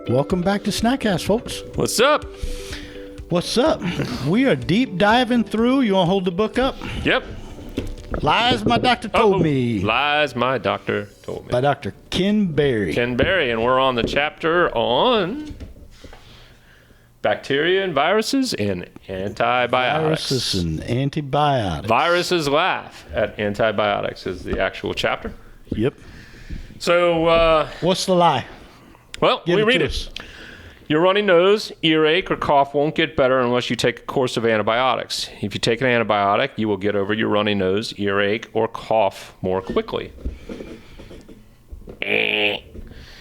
Welcome back to Snackcast, folks. What's up? What's up? We are deep diving through. You want to hold the book up? Yep. Lies My Doctor Told Me. Lies My Doctor Told Me. By Dr. Ken Berry. Ken Berry, and we're on the chapter on bacteria and viruses and antibiotics. Viruses and antibiotics. Viruses laugh at antibiotics is the actual chapter. Yep. So, what's the lie? well, Give we read to it. us. Your runny nose, earache, or cough won't get better unless you take a course of antibiotics. If you take an antibiotic, you will get over your runny nose, earache, or cough more quickly.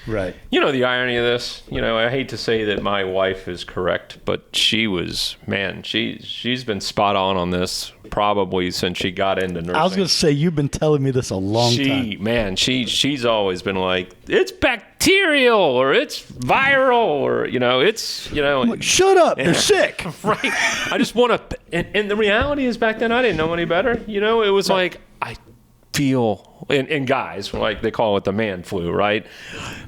Right. You know the irony of this? You know, I hate to say that my wife is correct, but she's been spot on this probably since she got into nursing. I was going to say, you've been telling me this a long time. Man, she's always been like, it's bacterial or it's viral or, I'm like, shut up. They're sick. Right. I just want to, and the reality is back then I didn't know any better. You know, it was like, I feel, and guys, like they call it the man flu, right?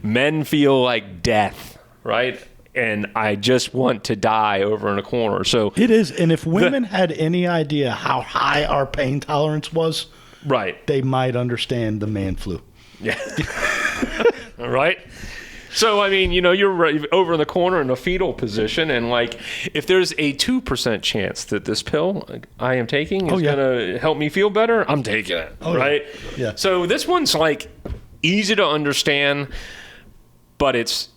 Men feel like death, right? And I just want to die over in a corner. So it is. And if women had any idea how high our pain tolerance was, right, they might understand the man flu. Yeah. Right. So, I mean, you're over in the corner in a fetal position, and like, if there's a 2% chance that this pill I am taking is going to help me feel better, I'm taking it, right? Yeah. So this one's like easy to understand, but it's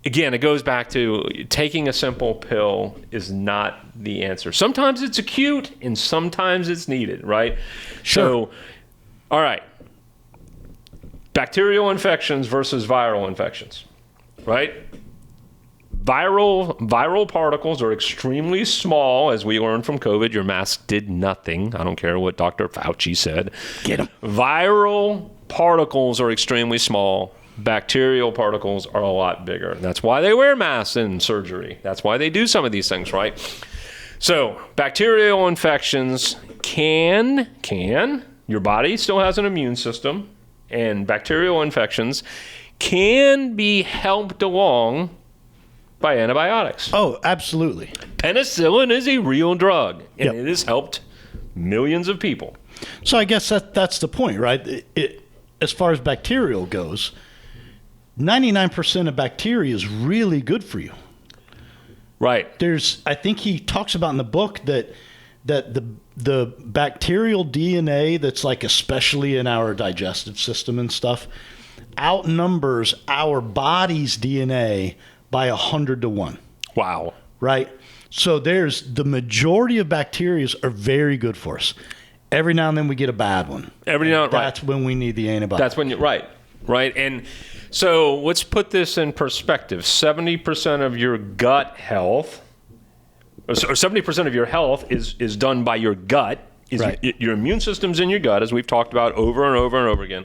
again, it goes back to taking a simple pill is not the answer. Sometimes it's acute, and sometimes it's needed, right? Sure. So, all right. Bacterial infections versus viral infections, right? Viral particles are extremely small, as we learned from COVID. Your mask did nothing. I don't care what Dr. Fauci said. Get him. Viral particles are extremely small. Bacterial particles are a lot bigger. That's why they wear masks in surgery. That's why they do some of these things, right? So, bacterial infections can your body still has an immune system. And bacterial infections can be helped along by antibiotics. Oh, absolutely. Penicillin is a real drug, and it has helped millions of people. So I guess that's the point, right? As far as bacterial goes, 99% of bacteria is really good for you. Right. I think he talks about in the book that the bacterial DNA that's like especially in our digestive system and stuff outnumbers our body's DNA by 100 to 1. Wow. Right? So the majority of bacteria are very good for us. Every now and then we get a bad one. That's when we need the antibiotic. That's when right. And so let's put this in perspective. 70% of your gut health, or 70% of your health is done by your gut. Right. Your immune system's in your gut, as we've talked about over and over and over again.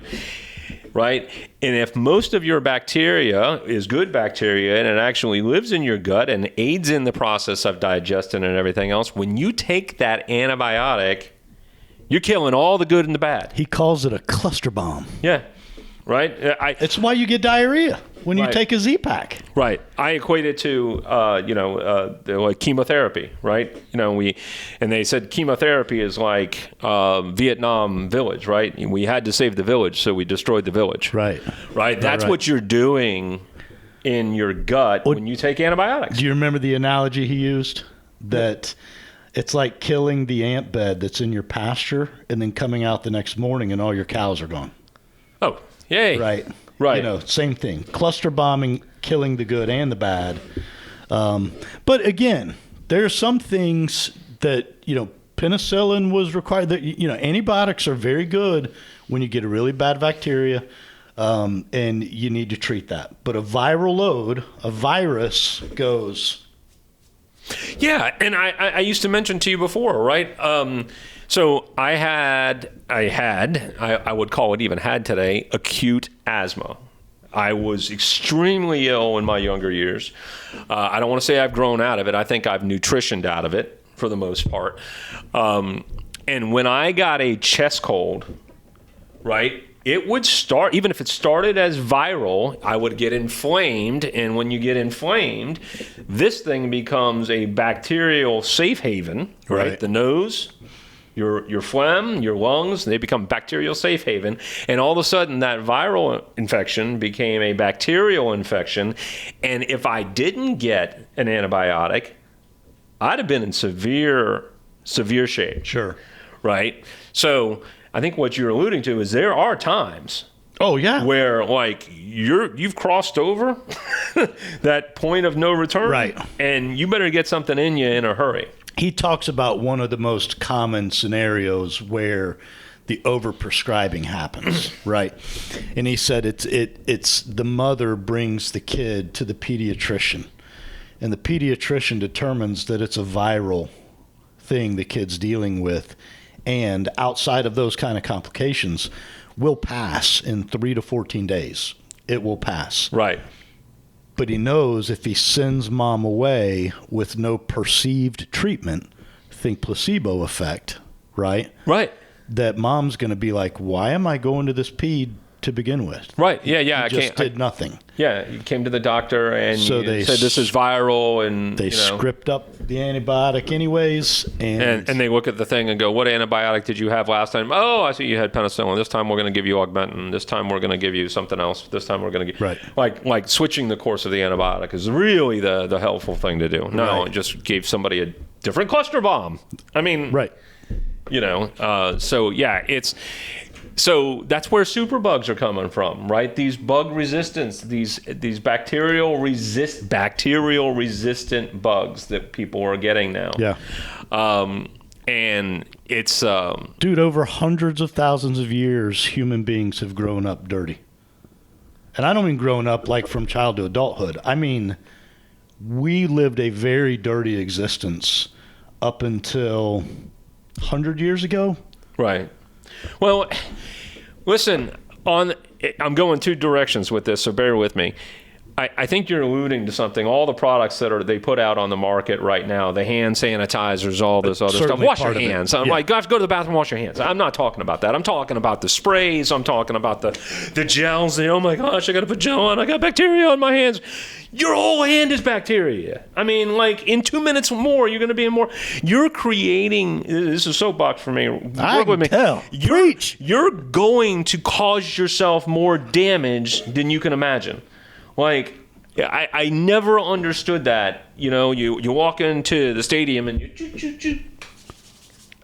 Right? And if most of your bacteria is good bacteria and it actually lives in your gut and aids in the process of digestion and everything else, when you take that antibiotic, you're killing all the good and the bad. He calls it a cluster bomb. Yeah. Right? It's why you get diarrhea when you take a Z-Pack. Right. I equate it to, like chemotherapy, right? And they said chemotherapy is like Vietnam village, right? We had to save the village, so we destroyed the village. Right. Right. That's what you're doing in your gut when you take antibiotics. Do you remember the analogy he used? That it's like killing the ant bed that's in your pasture and then coming out the next morning and all your cows are gone. Oh, yay. Right. Right. Same thing. Cluster bombing, killing the good and the bad. But again, there are some things that, penicillin was required. That antibiotics are very good when you get a really bad bacteria, and you need to treat that. But a viral load, a virus goes. Yeah, and I used to mention to you before, right? So I would call it even had today, acute asthma. I was extremely ill in my younger years. I don't want to say I've grown out of it. I think I've nutritioned out of it for the most part. And when I got a chest cold, right, it would start, even if it started as viral, I would get inflamed. And when you get inflamed, this thing becomes a bacterial safe haven, right? The nose, your phlegm, your lungs, they become bacterial safe haven. And all of a sudden, that viral infection became a bacterial infection. And if I didn't get an antibiotic, I'd have been in severe shape. Sure. Right? So I think what you're alluding to is there are times where like you've crossed over that point of no return, right? And you better get something in you in a hurry. He talks about one of the most common scenarios where the overprescribing happens, right? And he said it's the mother brings the kid to the pediatrician, and the pediatrician determines that it's a viral thing the kid's dealing with, and outside of those kind of complications will pass in 3 to 14 days. It will pass. Right. But he knows if he sends mom away with no perceived treatment, think placebo effect, right? Right. That mom's going to be like, why am I going to this ped to begin with? Right. Yeah. I just did nothing. Yeah. You came to the doctor and so they said this is viral, and they script up the antibiotic anyways. And they look at the thing and go, what antibiotic did you have last time? Oh, I see you had penicillin. This time we're going to give you augmentin. This time we're going to give you something else. This time we're going to give... Right. Like switching the course of the antibiotic is really the helpful thing to do. No, it just gave somebody a different cluster bomb. I mean... Right. So yeah, so that's where superbugs are coming from, right? These bug resistance, these bacterial resistant bugs that people are getting now. Yeah. And it's dude, over hundreds of thousands of years, human beings have grown up dirty. And I don't mean grown up like from child to adulthood. I mean, we lived a very dirty existence up until 100 years ago. Right. Well, listen, I'm going two directions with this, so bear with me. I think you're alluding to something. All the products that they put out on the market right now, the hand sanitizers, all this other stuff. Wash your hands. I'm like, guys, go to the bathroom, wash your hands. I'm not talking about that. I'm talking about the sprays. I'm talking about the gels. Oh my gosh, I got to put gel on. I got bacteria on my hands. Your whole hand is bacteria. I mean, like in 2 minutes more, you're going to be in more. You're creating. This is a soapbox for me. Work with me. Tell. Preach. You're going to cause yourself more damage than you can imagine. Like, I never understood that. You walk into the stadium and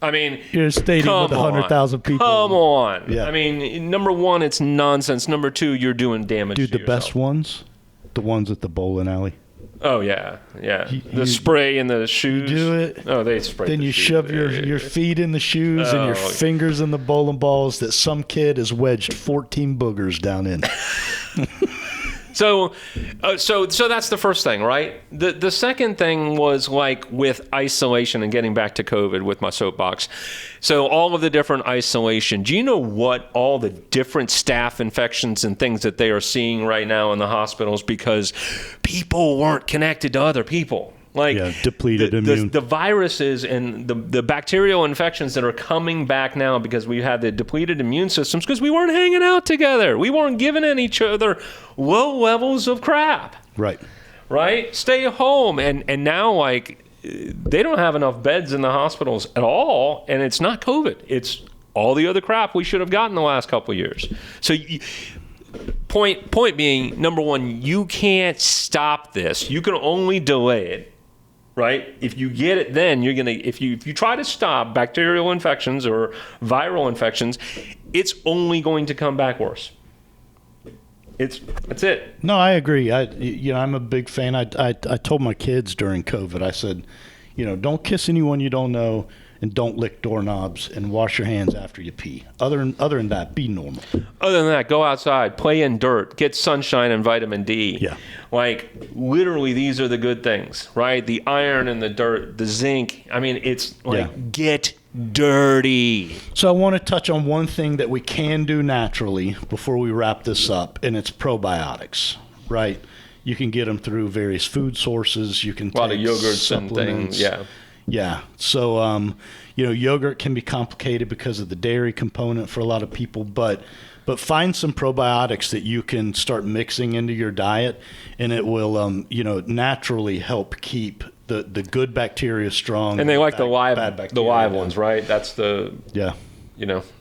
I mean, you're a stadium with 100,000 people. Come on. Yeah. I mean, number one, it's nonsense. Number two, you're doing damage. Dude, to the best ones, the ones at the bowling alley. Oh yeah. The spray in the shoes. You do it. Oh, they spray. Then you shove your feet in the shoes and your fingers in the bowling balls that some kid has wedged 14 boogers down in. So that's the first thing, right? The second thing was like with isolation and getting back to COVID with my soapbox. So all of the different isolation. Do you know what all the different staph infections and things that they are seeing right now in the hospitals because people weren't connected to other people? Like depleted immune. The viruses and the bacterial infections that are coming back now because we had the depleted immune systems because we weren't hanging out together. We weren't giving each other low levels of crap. Right? Stay home. And now, like, they don't have enough beds in the hospitals at all. And it's not COVID. It's all the other crap we should have gotten the last couple of years. So point being, number one, you can't stop this. You can only delay it. Right? If you get it, then you're gonna. If you try to stop bacterial infections or viral infections, it's only going to come back worse. That's it. No, I agree. I'm a big fan. I told my kids during COVID. I said, don't kiss anyone you don't know, and don't lick doorknobs, and wash your hands after you pee. Other than that, be normal. Other than that, go outside, play in dirt, get sunshine and vitamin D. Yeah. Like, literally, these are the good things, right? The iron and the dirt, the zinc. I mean, it's like, get dirty. So I want to touch on one thing that we can do naturally before we wrap this up, and it's probiotics, right? You can get them through various food sources. You can take a lot of yogurts and supplements. things, yeah. Yeah. So, yogurt can be complicated because of the dairy component for a lot of people, but find some probiotics that you can start mixing into your diet, and it will, naturally help keep the good bacteria strong. And they like the live bacteria ones, right? That's the,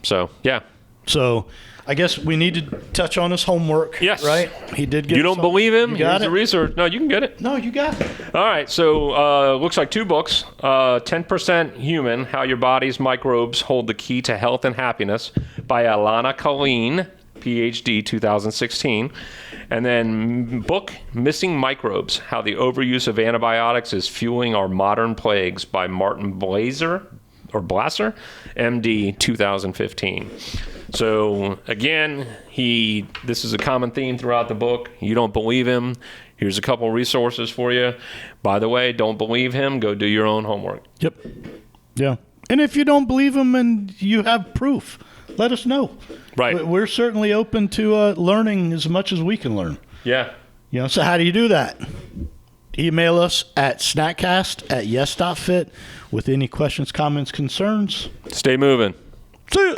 so, yeah. So I guess we need to touch on his homework. Yes. Right? He did get You don't believe him? You got Here's it? the research. No, you can get it. No, you got it. All right. So looks like 2 books. 10% Human, How Your Body's Microbes Hold the Key to Health and Happiness by Alana Colleen, PhD, 2016. And then book Missing Microbes, How the Overuse of Antibiotics is Fueling Our Modern Plagues by Martin Blasser, MD, 2015. So again, this is a common theme throughout the book. You don't believe him. Here's a couple resources for you. By the way, don't believe him. Go do your own homework. Yep. Yeah. And if you don't believe him and you have proof, let us know. Right. We're certainly open to learning as much as we can learn. Yeah. So how do you do that? Email us at snackcast@yes.fit with any questions, comments, concerns. Stay moving. See ya.